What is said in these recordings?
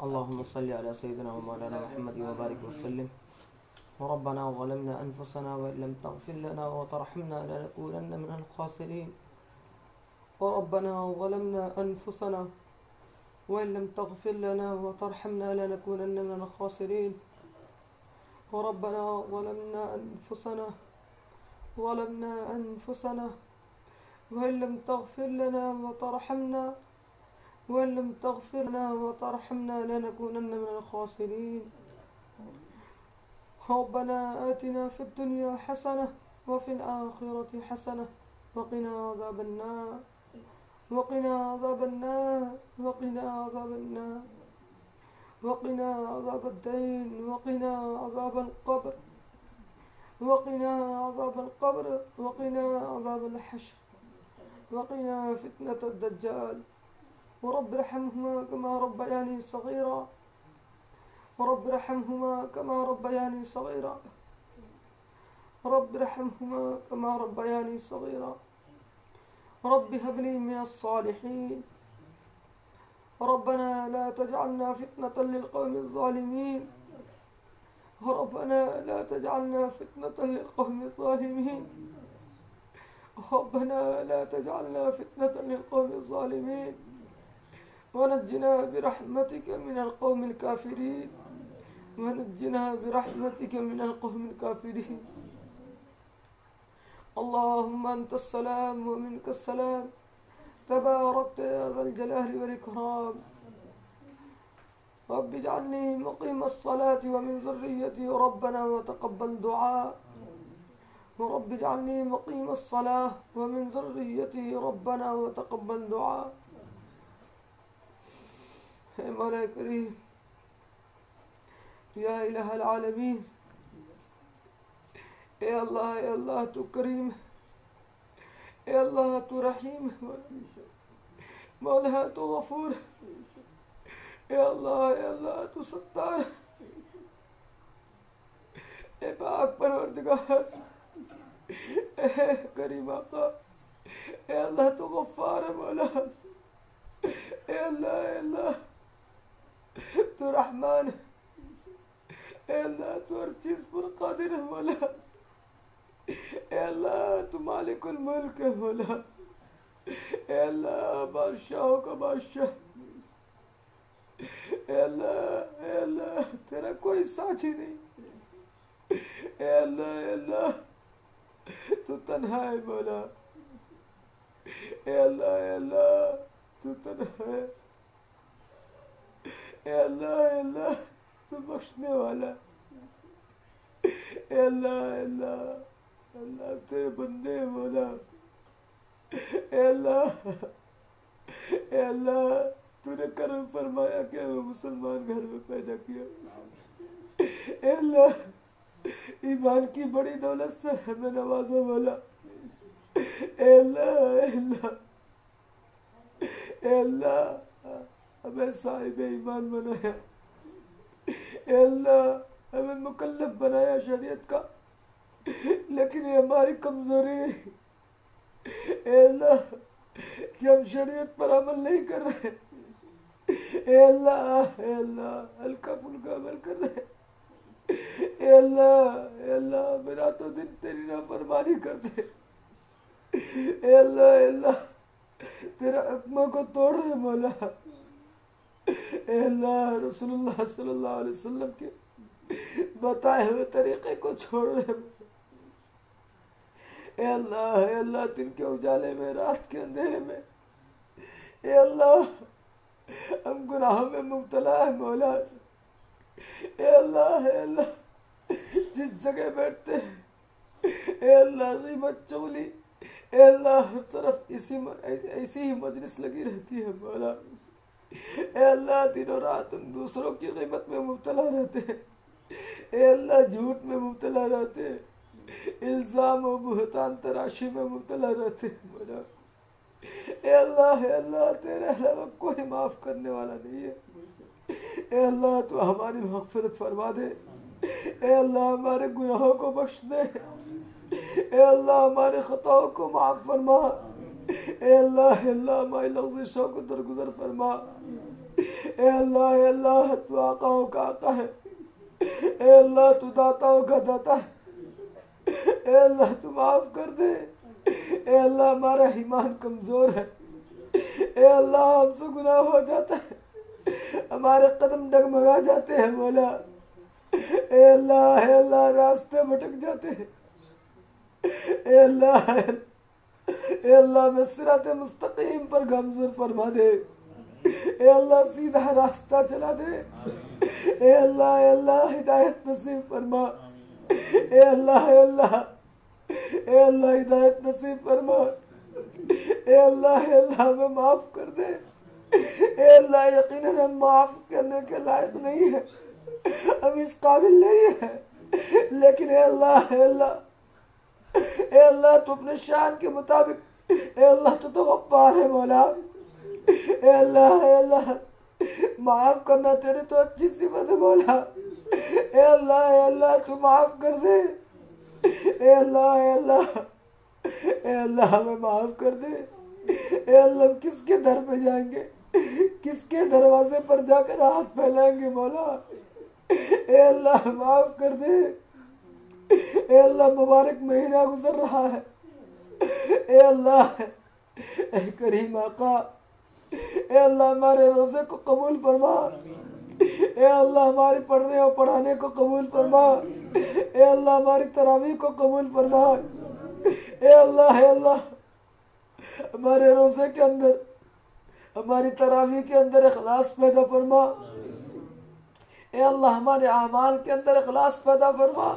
اللهم صل على سيدنا ومولانا محمد وبارك وسلم. ربنا ظلمنا أنفسنا وإن لم تغفر لنا وترحمنا لنكونن من الخاسرين. وربنا ظلمنا أنفسنا وإن لم تغفر لنا وترحمنا لنكونن من الخاسرين. وربنا ظلمنا أنفسنا وإن لم تغفر لنا وترحمنا لنكونن من الخاسرين. ربنا آتنا في الدنيا حسنة وفي الآخرة حسنة وقنا عذاب النار وقنا عذاب الدين وقنا عذاب القبر وقنا عذاب الحشر وقنا فتنة الدجال. ورب ارحمهما كما ربياني صغيرا رب هب لي من الصالحين. ربنا لا تجعلنا فتنة للقوم الظالمين. ربنا لا تجعلنا فتنة للقوم الظالمين ونجنا برحمتك من القوم الكافرين. اللهم أنت السلام ومنك السلام تباركت يا ذا الجلال والإكرام. رب اجعلني مقيم الصلاة ومن ذريتي ربنا وتقبل دعاء. رب اجعلني مقيم الصلاة ومن ذريتي ربنا وتقبل دعاء. اے مولا کریم، یا الہ العالمین، اے اللہ تو کریم، اے اللہ تو رحیم، مولا تو غفور، اے اللہ تو ستار، اے پاک پروردگار، اے کریم آقا، اے اللہ تو غفار ہے مولا، اے اللہ تو رحمان، اے اللہ تو ہر چیز پر قادر ہے مولا، اے اللہ تو مالک الملک ہے مولا، اے اللہ بادشاہوں کا بادشاہ، اے اللہ تیرا کوئی ساتھی نہیں، اے اللہ تو تنہا ہے مولا، اے اللہ تو تنہا ہے، اے اللہ تو بخشنے والا، اے اللہ تیرے بندے ہیں مولا، اے اللہ تو نے کرم فرمایا کہ ہمیں مسلمان گھر میں پیدا کیا، اے اللہ ایمان کی بڑی دولت سے ہمیں نوازا مولا، اے اللہ ہمیں صاحب ایمان بنایا، اے اللہ ہمیں مکلف بنایا شریعت کا، لیکن یہ ہماری کمزوری ہے اے اللہ کہ ہم شریعت پر عمل نہیں کر رہے، اے اللہ ہلکا پھلکا عمل کر رہے، اے اللہ میرا تو دن تیری نافرمانی کرتے، اے اللہ تیرا حکموں کو توڑ رہے مولا، اے اللہ رسول اللہ صلی اللہ علیہ وسلم کے بتائے ہوئے طریقے کو چھوڑ رہے، اے اللہ دن کے اجالے میں، رات کے اندھیرے میں، اے اللہ ہم گناہوں میں مبتلا ہے مولا، اے اللہ جس جگہ بیٹھتے ہیں اے اللہ غیبت چغلی، اے اللہ ہر طرف ایسی ہی مجلس لگی رہتی ہے مولا، اے اللہ دن و رات ہم دوسروں کی غیبت میں مبتلا رہتے ہیں، اے اللہ جھوٹ میں مبتلا رہتے ہیں، الزام و بہتان تراشی میں مبتلا رہتے ہیں مولا، اے اللہ تیرے علاوہ کوئی معاف کرنے والا نہیں ہے، اے اللہ تو ہماری مغفرت فرما دے، اے اللہ ہمارے گناہوں کو بخش دے، اے اللہ ہمارے خطاؤں کو معاف فرما، اے اللہ ہماری لغزشوں کو درگزر فرما، اے اللہ تو آقاؤں کا آقا ہے، اے اللہ تو داتاؤں کا داتا ہے، اے اللہ تو معاف کر دے، اے اللہ ہمارا ایمان کمزور ہے، اے اللہ ہم سے گناہ ہو جاتا ہے، ہمارے قدم ڈگمگا جاتے ہیں مولا، اے اللہ راستے بھٹک جاتے ہیں، اے اللہ میں صراط مستقیم پر گامزن فرما دے، اے اللہ سیدھا راستہ چلا دے، اے اللہ ہدایت نصیب فرما، اے اللہ ہدایت نصیب فرما، اے اللہ ہمیں معاف کر دے، اے اللہ یقیناً ہم معاف کرنے کے لائق نہیں ہیں، ہم اس قابل نہیں ہیں، لیکن اے اللہ تو اپنے شان کے مطابق، اے اللہ تو غفار ہے مولا، اے اللہ معاف کرنا تیرے تو اچھی صفت ہے مولا، اے اللہ تو معاف کر دے، اے اللہ ہمیں معاف کر دے، اے اللہ کس کے در پہ جائیں گے، کس کے دروازے پر جا کر ہاتھ پھیلائیں گے مولا، اے اللہ معاف کر دے، اے اللہ مبارک مہینہ گزر رہا ہے، اے اللہ اے کریم آقا، اے اللہ ہمارے روزے کو قبول فرما، اے اللہ ہماری پڑھنے اور پڑھانے کو قبول فرما، اے اللہ ہماری تراویح کو قبول فرما، اے اللہ ہمارے روزے کے اندر، ہماری تراویح کے اندر اخلاص پیدا فرما، اے اللہ ہمارے اعمال کے اندر اخلاص پیدا فرما،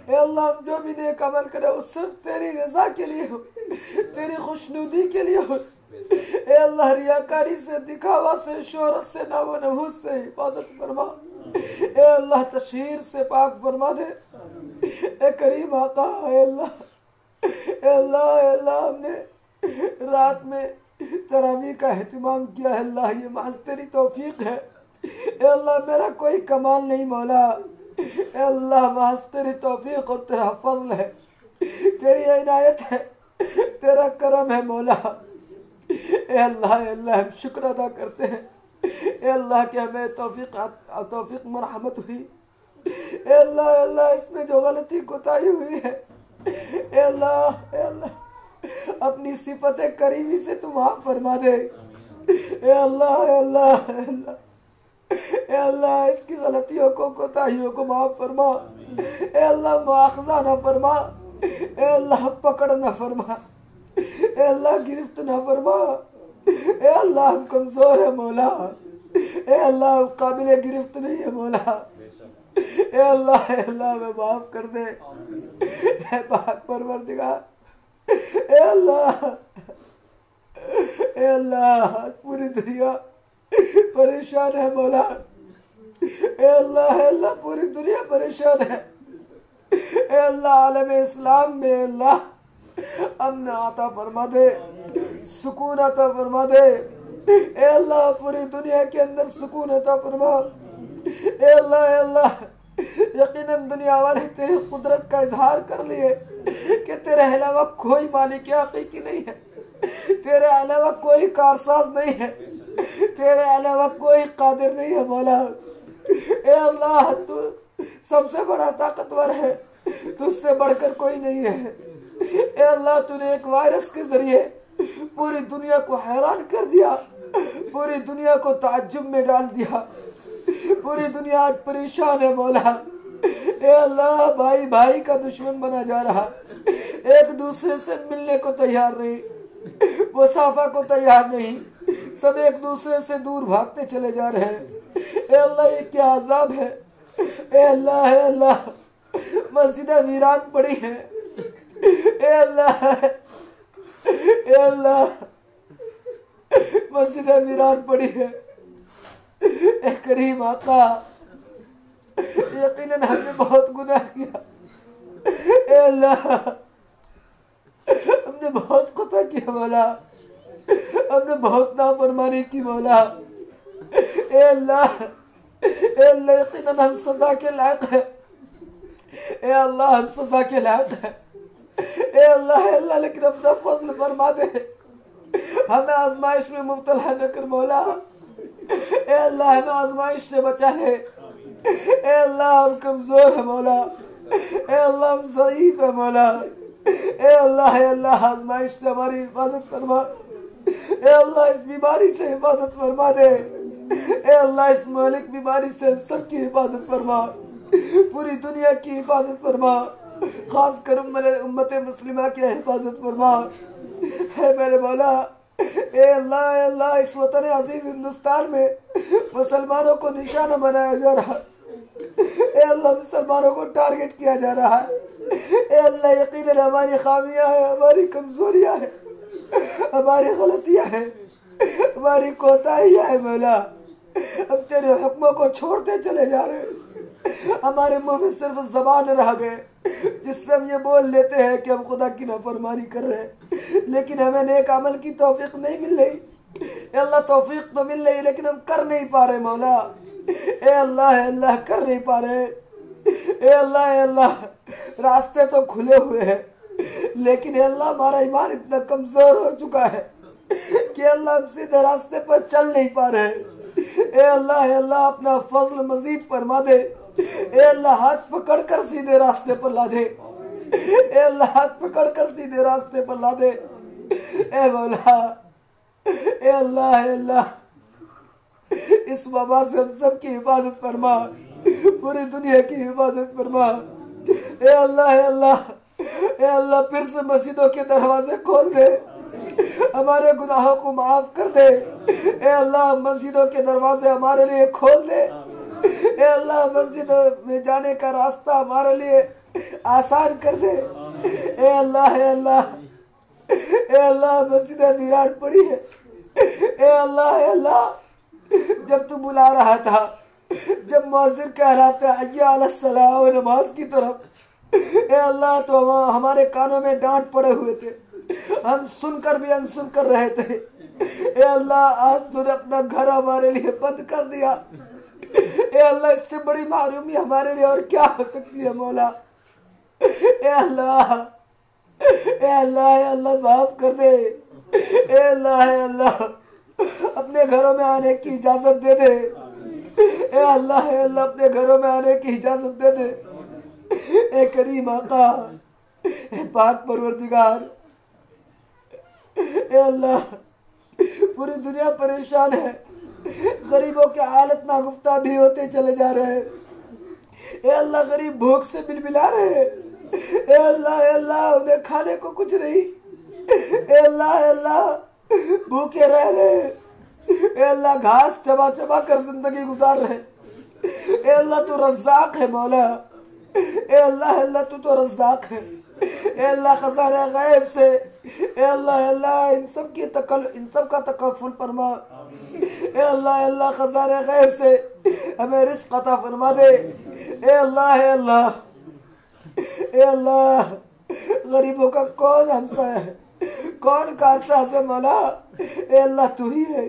اے اللہ ہم جو بھی نیک عمل کرے وہ صرف تیری رضا کے لیے ہو، تیری خوشنودی کے لیے ہو، اے اللہ ریاکاری سے، دکھاوا سے، شہرت سے، نام و نمود سے حفاظت فرما، اے اللہ تشہیر سے پاک فرما دے، اے کریم آقا، اے اللہ ہم نے رات میں تراویح کا اہتمام کیا ہے، اللہ یہ محض تیری توفیق ہے، اے اللہ میرا کوئی کمال نہیں مولا، اے اللہ محض تیری توفیق اور تیرا فضل ہے، تیری عنایت ہے، تیرا کرم ہے مولا، اے اللہ ہم شکر ادا کرتے ہیں، اے اللہ کہ ہمیں توفیق مرحمت ہوئی، اے اللہ اس میں جو غلطی کوتاہی ہوئی ہے، اے اللہ اپنی صفت کریمی سے تو معاف فرما دے، اے اللہ اے اللہ اس کی غلطیوں کو کوتاہیوں کو معاف فرما، اے اللہ مواخذہ نہ فرما، اے اللہ پکڑ نہ فرما، اے اللہ گرفت نہ فرما، اے اللہ ہم کمزور ہے مولا، اے اللہ ہم قابل گرفت نہیں ہے مولا، اے اللہ ہمیں معاف کر دے، اے پاک پروردگار، اے اللہ پوری دنیا پریشان ہے مولا، اے اللہ پوری دنیا پریشان ہے، اے اللہ عالم اسلام میں اللہ امن عطا فرما دے، سکون عطا فرما دے، اے اللہ پوری دنیا کے اندر سکون عطا فرما، اے اللہ یقیناً دنیا والے تیری قدرت کا اظہار کر لیے کہ تیرے علاوہ کوئی مالک حقیقی نہیں ہے، تیرے علاوہ کوئی کارساز نہیں ہے، تیرے علاوہ کوئی قادر نہیں ہے مولا، اے اللہ تو سب سے بڑا طاقتور ہے، تجھ سے بڑھ کر کوئی نہیں ہے، اے اللہ تو نے ایک وائرس کے ذریعے پوری دنیا کو حیران کر دیا، پوری دنیا کو تعجب میں ڈال دیا، پوری دنیا آج پریشان ہے مولا، اے اللہ بھائی بھائی کا دشمن بنا جا رہا، ایک دوسرے سے ملنے کو تیار نہیں، مصافحہ کو تیار نہیں، سب ایک دوسرے سے دور بھاگتے چلے جا رہے ہیں، اے اللہ یہ کیا عذاب ہے، اے اللہ مسجدیں ویران پڑی ہیں، اے اللہ مسجدیں ویران پڑی ہیں، اے کریم آقا یقیناً ہم نے بہت گناہ کیا، اے اللہ ہم نے بہت خطا کیا مولا، ہم نے بہت نافرمانی کی مولا، اے اللہ یقیناً ہم سزا کے لائق ہیں، اے اللہ ہم سزا کے لائق ہیں، اے اللہ لیکن اپنا فضل فرما دے، ہمیں آزمائش میں مبتلا نہ کر مولا، اے اللہ ہمیں آزمائش سے بچا لے. اے اللہ ہم کمزور ہیں مولا. اے اللہ ہم ضعیف ہیں مولا. اے اللہ آزمائش سے ہماری حفاظت فرما. اے اللہ اس بیماری سے حفاظت فرما دے. اے اللہ اس مالک بیماری سے ہم سب کی حفاظت فرما. پوری دنیا کی حفاظت فرما. خاص کر امت مسلمہ کی حفاظت فرما. اے میرے مولا اے اللہ اس وطن عزیز ہندوستان میں مسلمانوں کو نشانہ بنایا جا رہا. اے اللہ مسلمانوں کو ٹارگٹ کیا جا رہا ہے. اے اللہ یقیناً ہماری خامیاں ہیں, ہماری کمزوریاں ہیں, ہماری غلطیاں ہیں, ہماری کوتاہیاں ہیں مولا. ہم تیرے حکموں کو چھوڑتے چلے جا رہے ہیں. ہمارے منہ میں صرف زبان رہ گئے جس سے ہم یہ بول لیتے ہیں کہ ہم خدا کی نافرمانی کر رہے ہیں, لیکن ہمیں نیک عمل کی توفیق نہیں مل رہی. اے اللہ توفیق تو مل رہی لیکن ہم کر نہیں پا رہے مولا. اے اللہ کر نہیں پا رہے. اے اللہ راستے تو کھلے ہوئے ہیں لیکن اے اللہ ہمارا ایمان اتنا کمزور ہو چکا ہے کہ اللہ ہم سیدھے راستے پر چل نہیں پا رہے. اے اللہ اپنا فضل مزید فرما دے. اے اللہ ہاتھ پکڑ کر سیدھے راستے پر لا دے. اے اللہ ہاتھ پکڑ کر سیدھے راستے پر لا دے. اے مولا اے اللہ اس وبا سے ہم سب کی حفاظت فرما. پوری دنیا کی حفاظت فرما. اے اللہ پھر سے مسجدوں کے دروازے کھول دے. ہمارے گناہوں کو معاف کر دے. اے اللہ مسجدوں کے دروازے ہمارے لیے کھول دے. اے اللہ مسجد میں جانے کا راستہ ہمارے لیے آسان کر دے. اے اللہ مسجد ویران پڑی ہے. اے اللہ جب تو بلا رہا تھا, جب مؤذن کہہ رہا تھا حی علی الصلاۃ و نماز کی طرف, اے اللہ تو ہمارے کانوں میں ڈانٹ پڑے ہوئے تھے, ہم سن کر بھی انسن کر رہے تھے. اے اللہ آج تو نے اپنا گھر ہمارے لیے بند کر دیا. اے اللہ اس سے بڑی محرومی ہمارے لیے اور کیا ہو سکتی ہے مولا. اے اللہ معاف کر دے. اے اللہ اپنے گھروں میں آنے کی اجازت دے دے. اے اللہ اپنے گھروں میں آنے کی اجازت دے دے. اے کریم آقا, اے پاک پروردگار, اے اللہ پوری دنیا پریشان ہے. غریبوں کے حالت ناگفتہ بھی ہوتے چلے جا رہے ہیں. اے اللہ غریب بھوک سے بلبلا رہے ہیں. اے اللہ انہیں کھانے کو کچھ نہیں. اے اللہ بھوکے رہ رہے ہیں. اے اللہ گھاس چبا چبا کر زندگی گزار رہے. اے اللہ تو رزاق ہے مولا. اے اللہ تو رزاق ہے. اے اللہ خزانہ غیب سے اے اللہ ان سب کا تکفل فرما. اے اللہ خزانہ غیب سے ہمیں رزق عطا فرما دے. اے اللہ غریبوں کا کون ہمسایہ ہے, کون کارساز ہے مولا. اے اللہ تو ہی ہے.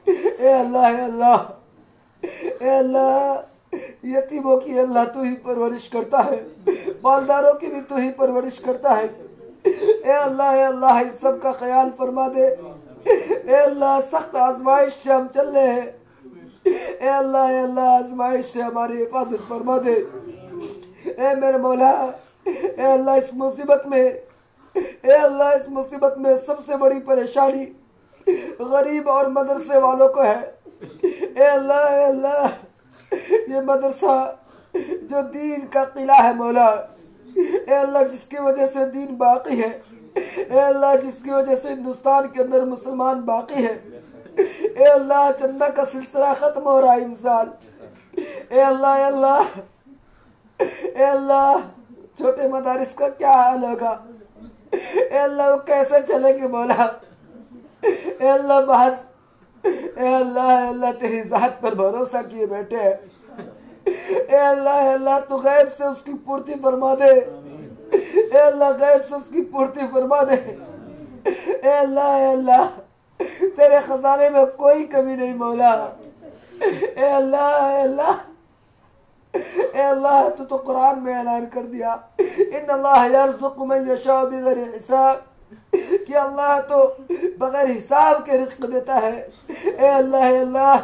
اے اللہ یتیموں کی اللہ تو ہی پرورش کرتا ہے, مالداروں کی بھی تو ہی پرورش کرتا ہے. اے اللہ ان سب کا خیال فرما دے. اے اللہ سخت آزمائش سے ہم چل رہے ہیں. اے اللہ آزمائش سے ہماری حفاظت فرما دے. اے میرے مولا اے اللہ اس مصیبت میں سب سے بڑی پریشانی غریب اور مدرسے والوں کو ہے. اے اللہ یہ مدرسہ جو دین کا قلعہ ہے مولا. اے اللہ جس کی وجہ سے دین باقی ہے. اے اللہ جس کی وجہ سے ہندوستان کے اندر مسلمان باقی ہے. اے اللہ چندہ کا سلسلہ ختم ہو رہا ہے امسال. اے اللہ چھوٹے مدارس کا کیا حال ہوگا. اے اللہ وہ کیسے چلیں گے مولا. اے اللہ اے اللہ تیری ذات پر بھروسہ کیے بیٹھے ہیں. اے اللہ تو غیب سے اس کی پورتی فرما دے. اے اللہ غیب سے اس کی پورتی فرما دے. اے اللہ تیرے خزانے میں کوئی کمی نہیں مولا. اے اللہ تو قرآن میں اعلان کر دیا ان اللہ یرزق من یشاء بغیر حساب. کہ اللہ تو بغیر حساب کے رزق دیتا ہے۔ اے اللہ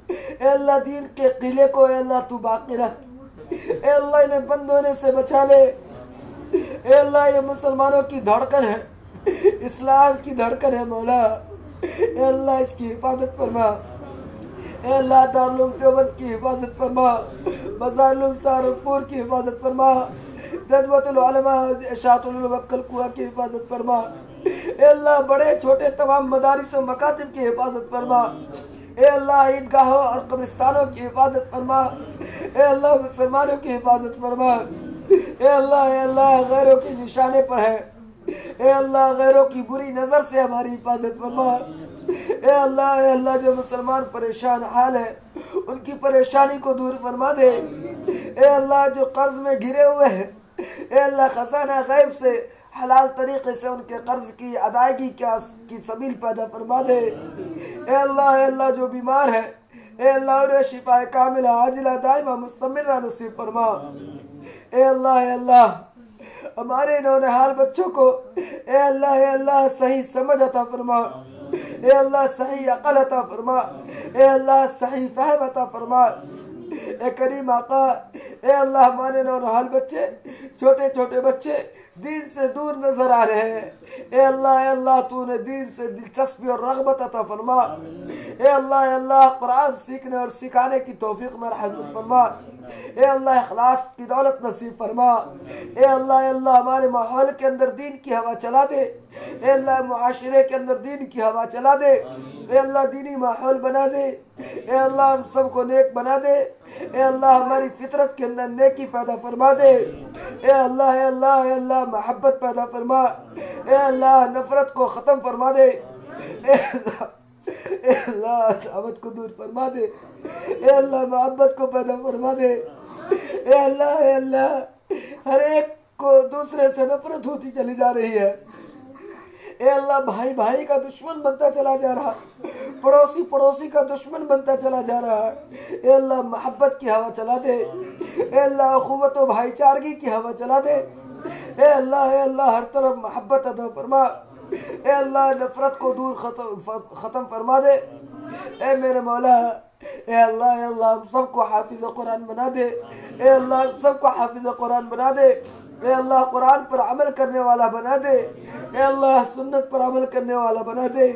اے اللہ دین کے قلعے کو اے اللہ تو باقی رکھ، اے اللہ انہیں بند ہونے سے بچا لے۔ اے اللہ یہ مسلمانوں کی دھڑکن ہے، اسلام کی دھڑکن ہے مولا، اے اللہ اس کی حفاظت فرما۔ اے اللہ دارالعلوم دیوبند کی حفاظت فرما، مظاہر سہارنپور کی حفاظت فرما، ندوۃ العلماء اشاعۃ الوکل کوہ کی حفاظت فرما۔ اے اللہ بڑے چھوٹے تمام مدارس و مکاتب کی حفاظت فرما۔ اے اللہ عیدگاہوں اور قبرستانوں کی حفاظت فرما۔ اے اللہ مسلمانوں کی حفاظت فرما۔ اے اللہ غیروں کی نشانے پر ہے، اے اللہ غیروں کی بری نظر سے ہماری حفاظت فرما۔ اے اللہ جو مسلمان پریشان حال ہے ان کی پریشانی کو دور فرما دے۔ اے اللہ جو قرض میں گھرے ہوئے ہیں، اے اللہ خزانہ غیب سے حلال طریقے سے ان کے قرض کی ادائیگی کی سبیل پیدا فرما دے۔ اے اللہ جو بیمار ہے، اے اللہ انہیں شفا کاملہ عاجلہ دائمہ مستمرہ نصیب فرما۔ اے اللہ ہمارے نونہال بچوں کو اے اللہ صحیح سمجھ عطا فرما، اے اللہ صحیح عقل عطا فرما، اے اللہ صحیح فہم عطا فرما۔ اے کریم آقا، اے اللہ ہمارے نونہال بچے، چھوٹے چھوٹے بچے دین سے دور نظر آ رہے ہیں، اے اللہ تو انہیں دین سے دلچسپی اور رغبت عطا فرما۔ اے اللہ قرآن سیکھنے اور سکھانے کی توفیق میں رحمت فرما۔ اے اللہ اخلاص کی دولت نصیب فرما۔ اے اللہ ہمارے ماحول کے اندر دین کی ہوا چلا دے، اے اللہ معاشرے کے اندر دین کی ہوا چلا دے، اے اللہ دینی ماحول بنا دے، اے اللہ ہم سب کو نیک بنا دے، اے اللہ ہماری فطرت کے اندر نیکی پیدا فرما دے، اے اللہ محبت پیدا فرما، اے اللہ نفرت کو ختم فرما دے، اے اللہ عداوت کو دور فرما دے، اے اللہ محبت کو پیدا فرما دے، اے اللہ ہر ایک کو دوسرے سے نفرت ہوتی چلی جا رہی ہے، اے اللہ بھائی بھائی کا دشمن بنتا چلا جا رہا، پڑوسی پڑوسی کا دشمن بنتا چلا جا رہا ہے، اے اللہ محبت کی ہوا چلا دے، اے اللہ اخوت و بھائی چارگی کی ہوا چلا دے، اے اللہ ہر طرف محبت عطا فرما، اے اللہ نفرت کو دور ختم فرما دے، اے میرے مولا، اے اللہ ہم سب کو حافظ قرآن بنا دے، اے اللہ ہم سب کو حافظ قرآن بنا دے، اے اللہ قرآن پر عمل کرنے والا بنا دے، اے اللہ سنت پر عمل کرنے والا بنا دے۔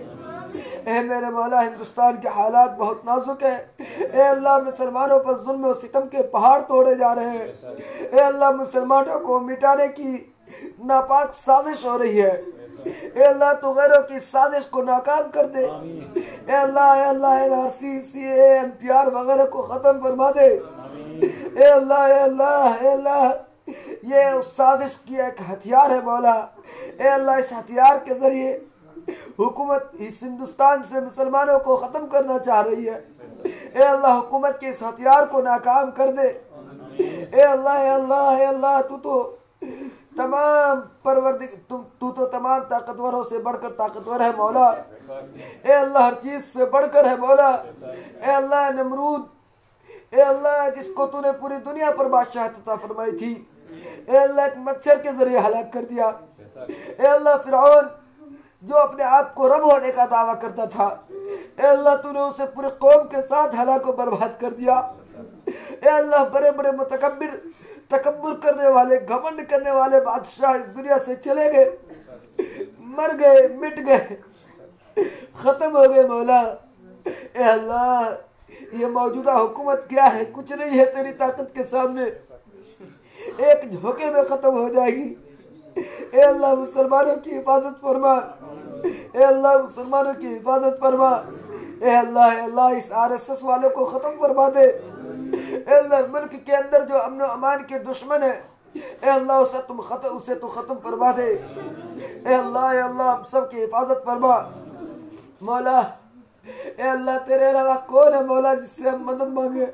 اے میرے مولا ہندوستان کے حالات بہت نازک ہیں، اے اللہ مسلمانوں پر ظلم و ستم کے پہاڑ توڑے جا رہے ہیں، اے اللہ مسلمانوں کو مٹانے کی ناپاک سازش ہو رہی ہے، اے اللہ تو غیروں کی سازش کو ناکام کر دے، اے اللہ NRC CAA NPR وغیرہ کو ختم فرما دے، اے اللہ یہ سازش کی ایک ہتھیار ہے مولا، اے اللہ اس ہتھیار کے ذریعے حکومت اس ہندوستان سے مسلمانوں کو ختم کرنا چاہ رہی ہے، اے اللہ حکومت کے اس ہتھیار کو ناکام کر دے، اے اللہ تو تمام تو تمام طاقتوروں سے بڑھ کر طاقتور ہے مولا، اے اللہ ہر چیز سے بڑھ کر ہے مولا، اے اللہ نمرود، اے اللہ جس کو تو نے پوری دنیا پر بادشاہت عطا فرمائی تھی، اے اللہ ایک مچھر کے ذریعے ہلاک کر دیا، اے اللہ فرعون جو اپنے آپ کو رب ہونے کا دعویٰ کرتا تھا، اے اللہ تو نے اسے پورے قوم کے ساتھ ہلاک و برباد کر دیا، اے اللہ بڑے بڑے تکبر کرنے والے گھمنڈ کرنے والے بادشاہ اس دنیا سے چلے گئے، مر گئے، مٹ گئے، ختم ہو گئے مولا، اے اللہ یہ موجودہ حکومت کیا ہے؟ کچھ نہیں ہے تیری طاقت کے سامنے، ایک جھوکے میں ختم ہو جائے گی، اے اللہ مسلمانوں کی حفاظت فرما، اے اللہ مسلمانوں کی حفاظت فرما، اے اللہ اس RSS والوں کو ختم فرما دے، اے اللہ ملک کے اندر جو امن و امان کے دشمن ہیں، اے اللہ اسے تو ختم فرما دے، اے اللہ ہم سب کی حفاظت فرما مولا، اے اللہ تیرے علاوہ کون ہے مولا جس سے ہم مدد مانگے؟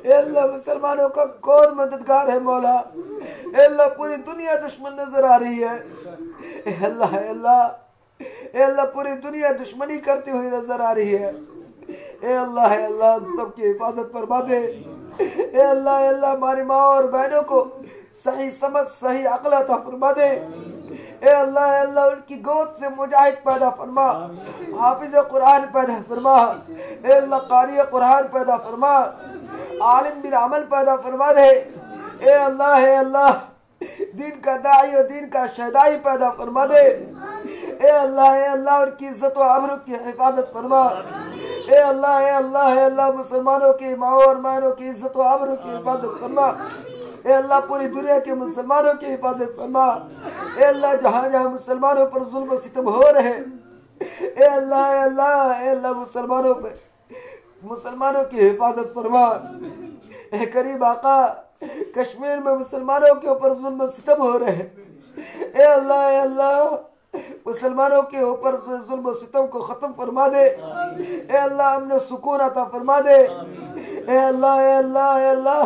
اے اللہ مسلمانوں کا کون مددگار ہے مولا؟ اے اللہ پوری دنیا دشمن نظر آ رہی ہے، اے اللہ پوری دنیا دشمنی کرتی ہوئی نظر آ رہی ہے، اے اللہ ہم سب کی حفاظت فرما دے، اے اللہ ہماری ماں اور بہنوں کو صحیح سمجھ صحیح عقل عطا فرما دے، اے اللہ ان کی گود سے مجاہد پیدا فرما، حافظ قرآن پیدا فرما، اے اللہ قاری قرآن پیدا فرما، عالم بالعمل پیدا فرما دے، اے اللہ دین کا داعی اور دین کا شہدائی پیدا فرما دے، اے اللہ ان کی عزت و عبرو کی حفاظت فرما، اے اللہ مسلمانوں کی ماں اور بہنوں کی عزت و عبرو کی حفاظت فرما، اے اللہ پوری دنیا کے مسلمانوں کی حفاظت فرما، اے اللہ جہاں جہاں مسلمانوں پر ظلم و ستم ہو رہے، اے اللہ مسلمانوں کی حفاظت فرما، اے کریم آقا کشمیر میں مسلمانوں کے اوپر ظلم و ستم ہو رہے، اے اللہ مسلمانوں کے اوپر ظلم و ستم کو ختم فرما دے، اے اللہ امن و سکون عطا فرما دے، اے اللہ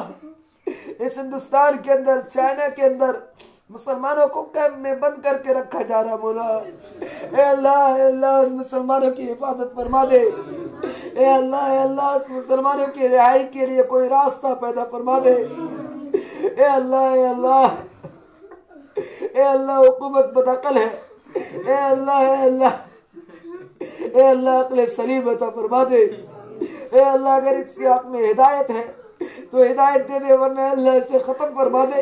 اس ہندوستان کے اندر چائنا کے اندر مسلمانوں کو کیمپ میں بند کر کے رکھا جا رہا مولا، اے اللہ مسلمانوں کی حفاظت فرما دے، اے اللہ اس مسلمانوں کی رہائی کے لیے کوئی راستہ پیدا فرما دے، اے اللہ حکومت بدعقل ہے، اے اللہ عقل سلیم عطا فرما دے، اے اللہ اگر اس کے حق میں ہدایت ہے تو ہدایت دے دے، ورنہ اللہ اسے ختم فرما دے،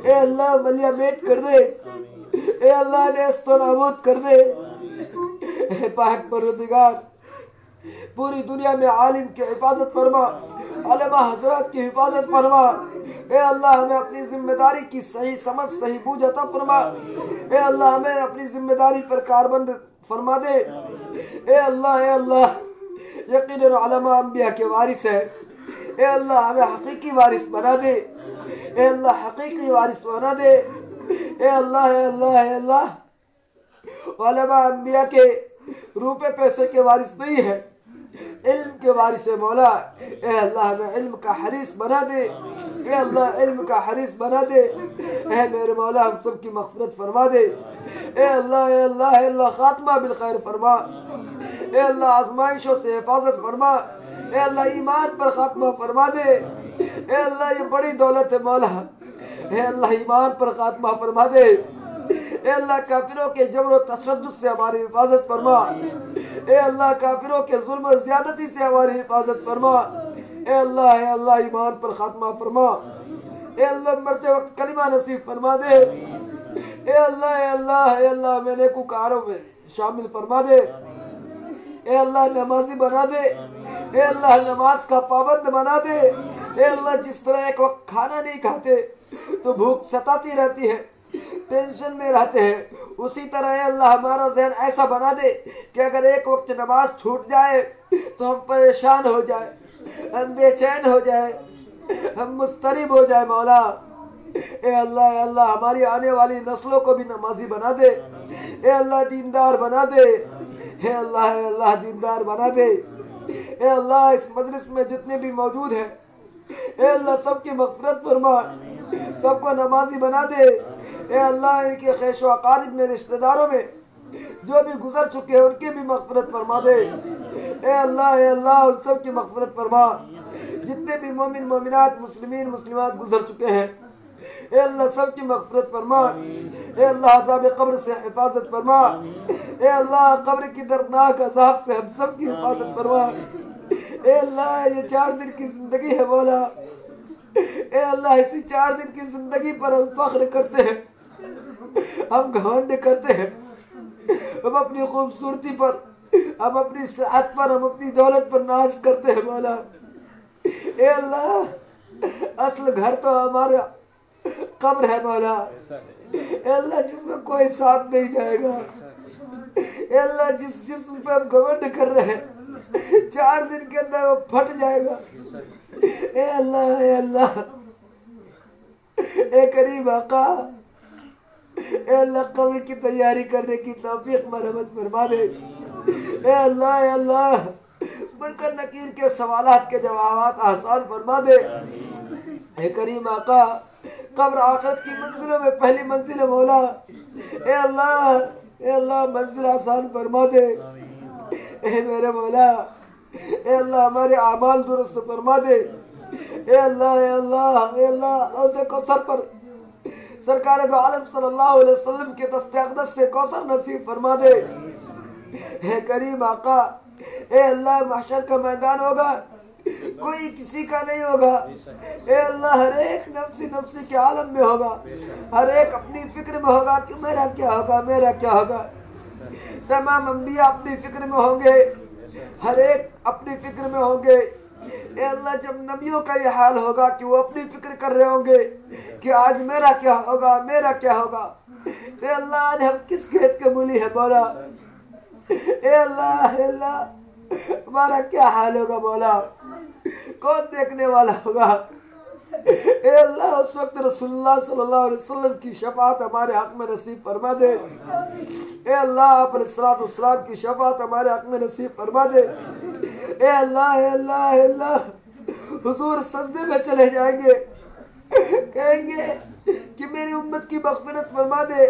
اے اللہ ملیا میٹ کر دے، اے اللہ نیست و نابود کر دے، اے پاک پروردگار پوری دنیا میں عالم کی حفاظت فرما، علماء حضرات کی حفاظت فرما، اے اللہ ہمیں اپنی ذمہ داری کی صحیح سمجھ صحیح بوجھ عطا فرما، اے اللہ ہمیں اپنی ذمہ داری پر کاربند فرما دے، اے اللہ یقیناً علماء انبیاء کے وارث ہے، اے اللہ ہمیں حقیقی وارث بنا دے، اے اللہ حقیقی وارث بنا دے، اے اللہ علماء انبیاء کے روپے پیسے کے وارث نہیں ہے، علم کے وارث ہے مولا، اے اللہ ہمیں علم کا حریص بنا دے، اے اللہ علم کا حریص بنا دے، اے میرے مولا ہم سب کی مغفرت فرما دے، اے اللہ خاتمہ بالخیر فرما، اے اللہ آزمائشوں سے حفاظت فرما، اے اللہ ایمان پر خاتمہ فرما دے، اے اللہ یہ بڑی دولت ہے مولا، اے اللہ ایمان پر خاتمہ فرما دے، اے اللہ کافروں کے جبر و تشدد سے ہماری حفاظت فرما، اے اللہ کافروں کے ظلم و زیادتی سے ہماری حفاظت فرما، اے اللہ ایمان پر خاتمہ فرما، اے اللہ مرتے وقت کلمہ نصیب فرما دے، اے اللہ میں نیکوکاروں میں شامل فرما دے، اے اللہ نمازی بنا دے، اے اللہ نماز کا پابند بنا دے، اے اللہ جس طرح ایک وقت کھانا نہیں کھاتے تو بھوک ستاتی رہتی ہے، ٹینشن میں رہتے ہیں، اسی طرح اے اللہ ہمارا ذہن ایسا بنا دے کہ اگر ایک وقت نماز چھوٹ جائے تو ہم پریشان ہو جائے، ہم بے چین ہو جائے، ہم مضطرب ہو جائے مولا، اے اللہ ہماری آنے والی نسلوں کو بھی نمازی بنا دے، اے اللہ دیندار بنا دے، اے اللہ دیندار بنا دے، اے اللہ اس مجلس میں جتنے بھی موجود ہیں اے اللہ سب کی مغفرت فرما، سب کو نمازی بنا دے، اے اللہ ان کے خیش و اقارب میں رشتہ داروں میں جو بھی گزر چکے ہیں ان کی بھی مغفرت فرما دے، اے اللہ ان سب کی مغفرت فرما، جتنے بھی مومن مومنات مسلمین مسلمات گزر چکے ہیں اے اللہ سب کی مغفرت فرما، اے اللہ عذاب قبر سے حفاظت فرما، اے اللہ قبر کی دردناک عذاب سے ہم سب کی حفاظت فرما، اے اللہ یہ 4 دن کی زندگی ہے مولا، اے اللہ اسی 4 دن کی زندگی پر ہم فخر کرتے ہیں، ہم گھمنڈ کرتے ہیں، ہم اپنی خوبصورتی پر، ہم اپنی صحت پر، ہم اپنی دولت پر ناز کرتے ہیں مولا، اے اللہ اصل گھر تو ہمارا قبر ہے مولا، اے اللہ جس میں کوئی ساتھ نہیں جائے گا، اے اللہ جس جسم پہ ہم گھمنڈ کر رہے ہیں 4 دن کے اندر وہ پھٹ جائے گا، اے اللہ اے کریم آقا، اے اللہ قبر کی تیاری کرنے کی توفیق مرحمت فرما دے، اے اللہ منکر نکیر کے سوالات کے جوابات آسان فرما دے، اے کریم آقا قبر آخرت کی منزلوں میں پہلی منزل ہے مولا، اے اللہ منزل آسان فرما دے، اے میرے مولا، اے اللہ ہمارے اعمال درست فرما دے، اے اللہ حوض کوثر پر سرکار دو عالم صلی اللہ علیہ وسلم کے دست اقدس سے کوثر نصیب فرما دے۔ اے کریم آقا، اے اللہ محشر کا میدان ہوگا، کوئی کسی کا نہیں ہوگا۔ اے اللہ ہر ایک نفسی نفسی کے عالم میں ہوگا، ہر ایک اپنی فکر میں ہوگا کہ میرا کیا ہوگا، میرا کیا ہوگا۔ تمام انبیاء اپنی فکر میں ہوں گے، ہر ایک اپنی فکر میں ہوں گے۔ اے اللہ جب نبیوں کا یہ حال ہوگا کہ وہ اپنی فکر کر رہے ہوں گے کہ آج میرا کیا ہوگا، میرا کیا ہوگا، اے اللہ آج ہم کس کھیت کے مولی ہے مولا۔ اے اللہ ہمارا کیا حال ہوگا مولا، کون دیکھنے والا ہوگا۔ اے اللہ اس وقت رسول اللہ صلی اللہ علیہ وسلم کی شفاعت ہمارے حق میں نصیب فرما دے۔ اے اللہ آپ علیہ الصلوۃ والسلام کی شفاعت ہمارے حق میں نصیب فرما دے۔ اے اللہ اے اللہ اے اللہ حضور سجدے میں چلے جائیں گے، کہیں گے کہ میری امت کی مغفرت فرما دے۔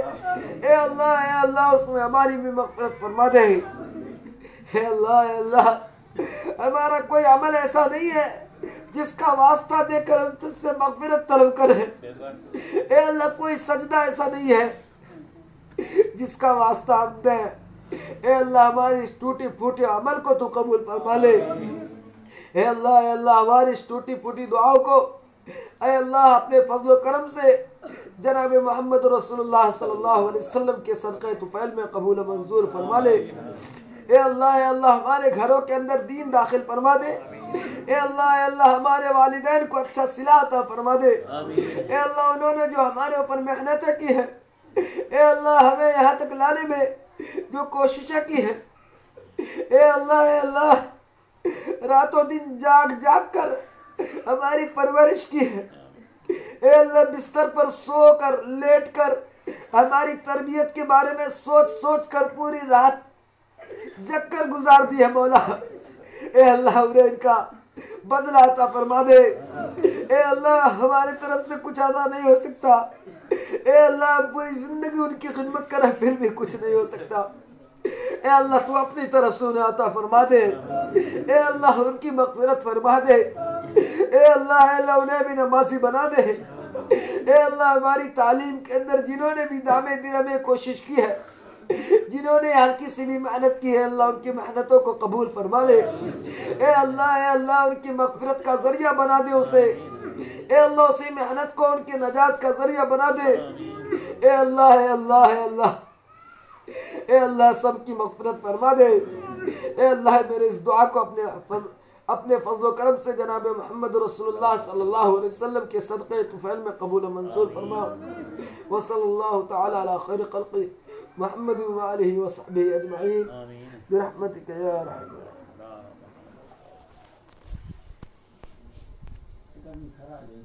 اے اللہ اس میں ہماری بھی مغفرت فرما دے۔ اے اللہ ہمارا کوئی عمل ایسا نہیں ہے جس کا واسطہ دے کر ہم تجھ سے مغفرت طلب کریں۔ اے اللہ کوئی سجدہ ایسا نہیں ہے جس کا واسطہ ہم دیں۔ اے اللہ ہماری اس ٹوٹی پھوٹی عمل کو تو قبول فرما لے۔ اے اللہ ہماری اس ٹوٹی پھوٹی دعاؤں کو اے اللہ اپنے فضل و کرم سے جناب محمد رسول اللہ صلی اللہ علیہ وسلم کے صدقہ طفیل میں قبول و منظور فرما لے۔ اے اللہ ہمارے گھروں کے اندر دین داخل فرما دے۔ اے اللہ ہمارے والدین کو اچھا صلہ عطا فرما دے۔ اے اللہ انہوں نے جو ہمارے اوپر محنتیں کی ہیں، اے اللہ ہمیں یہاں تک لانے میں جو کوششیں کی ہیں، اے اللہ راتوں دن جاگ کر ہماری پرورش کی ہے۔ اے اللہ بستر پر سو کر لیٹ کر ہماری تربیت کے بارے میں سوچ کر پوری رات جگ کر گزار دی ہے مولا۔ اے اللہ انہیں ان کا بدلہ عطا فرما دے۔ اے اللہ ہماری طرف سے کچھ ادا نہیں ہو سکتا، اے اللہ پوری زندگی ان کی خدمت کرے پھر بھی کچھ نہیں ہو سکتا۔ اے اللہ تو اپنی طرف سے انہیں عطا فرما دے۔ اے اللہ ان کی مغفرت فرما دے۔ اے اللہ انہیں بھی نمازی بنا دے۔ اے اللہ ہماری تعلیم کے اندر جنہوں نے بھی دامے دنمے کوشش کی ہے، جنہوں نے ہلکی سی بھی محنت کی ہے، اللہ ان کی محنتوں کو قبول فرما لے۔ اے اللہ ان کی مغفرت کا ذریعہ بنا دے اسے۔ اے اللہ اسی محنت کو ان کے نجات کا ذریعہ بنا دے۔ اے اللہ اے اللہ سب کی مغفرت فرما دے۔ اے اللہ میرے اس دعا کو اپنے فضل و کرم سے جناب محمد رسول اللہ صلی اللہ علیہ وسلم کے صدقے طفیل میں قبول و منظور فرما۔ وصلی اللہ تعالی علی خیر خلقہ محمد وآلہ وصحبہ اجمعین برحمتک یا ارحم الراحمین۔